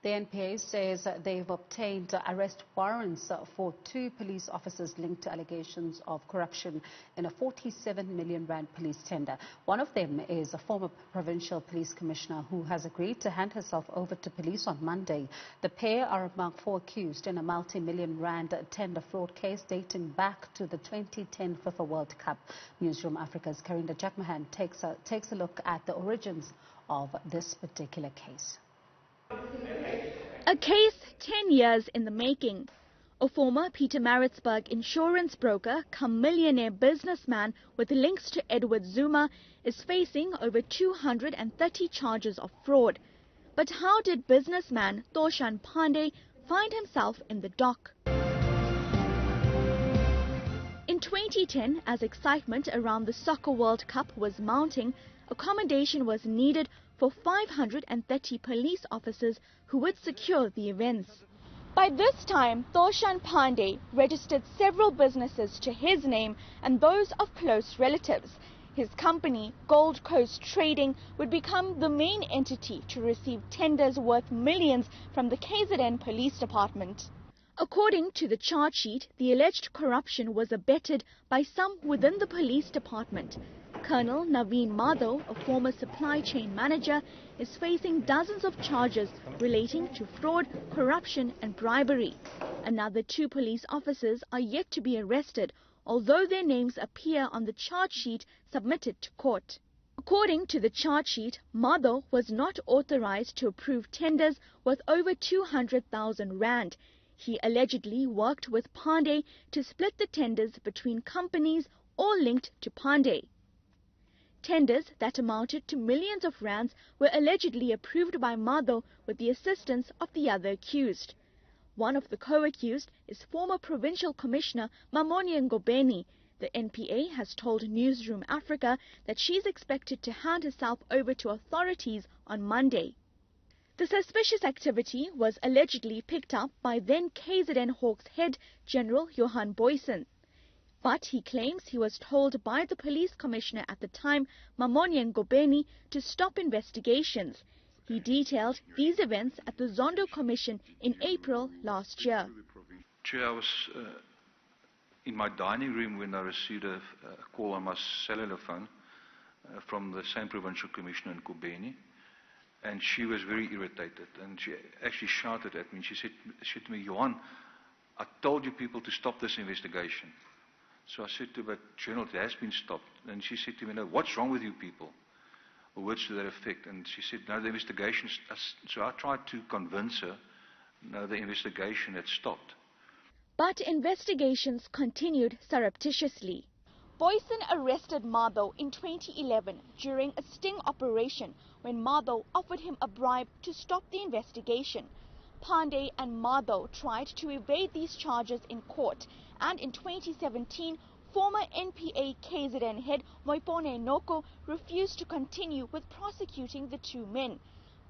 The NPA says they've obtained arrest warrants for 2 police officers linked to allegations of corruption in a 47 million rand police tender. One of them is a former provincial police commissioner who has agreed to hand herself over to police on Monday. The pair are among 4 accused in a multi-million rand tender fraud case dating back to the 2010 FIFA World Cup. Newzroom Afrika's Karinda Jagmohan takes a look at the origins of this particular case. A case 10 years in the making. A former Pietermaritzburg insurance broker come millionaire businessman with links to Edward Zuma is facing over 230 charges of fraud. But how did businessman Thoshan Pandey find himself in the dock? In 2010, as excitement around the Soccer World Cup was mounting, accommodation was needed for 530 police officers who would secure the events. By this time, Thoshan Pandey registered several businesses to his name and those of close relatives. His company, Gold Coast Trading, would become the main entity to receive tenders worth millions from the KZN Police Department. According to the charge sheet, the alleged corruption was abetted by some within the police department. Colonel Naveen Madhav, a former supply chain manager, is facing dozens of charges relating to fraud, corruption and bribery. Another 2 police officers are yet to be arrested, although their names appear on the charge sheet submitted to court. According to the charge sheet, Madhav was not authorized to approve tenders worth over 200,000 rand. He allegedly worked with Pandey to split the tenders between companies all linked to Pandey. Tenders that amounted to millions of rands were allegedly approved by Madhav with the assistance of the other accused. One of the co-accused is former Provincial Commissioner Mamoni Ngobeni. The NPA has told Newzroom Afrika that she is expected to hand herself over to authorities on Monday. The suspicious activity was allegedly picked up by then KZN Hawks head General Johan Boysen. But he claims he was told by the police commissioner at the time, Mamoni Ngobeni, to stop investigations. He detailed these events at the Zondo Commission in April last year. Chair, I was in my dining room when I received a call on my cellular phone from the same provincial commissioner in Ngobeni, and she was very irritated, and she actually shouted at me. She said to me, "Johan, I told you people to stop this investigation." So I said to her, "But General, it has been stopped." And she said to me, "No, what's wrong with you people?" Or words to that effect. And she said, "No, the investigation." So I tried to convince her, no, the investigation had stopped. But investigations continued surreptitiously. Boysen arrested Madhav in 2011 during a sting operation when Madhav offered him a bribe to stop the investigation. Pandey and Madhav tried to evade these charges in court, and in 2017, former NPA KZN head Moipone Noko refused to continue with prosecuting the 2 men.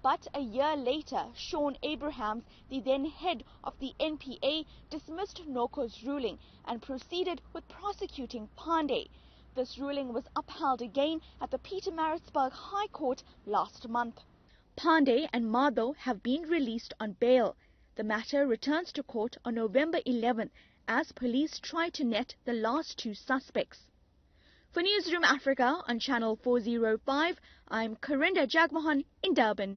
But a year later, Sean Abrahams, the then head of the NPA, dismissed Noko's ruling and proceeded with prosecuting Pandey. This ruling was upheld again at the Pietermaritzburg High Court last month. Pandey and Madhav have been released on bail. The matter returns to court on November 11th as police try to net the last 2 suspects. For Newzroom Afrika on Channel 405, I'm Karinda Jagmohan in Durban.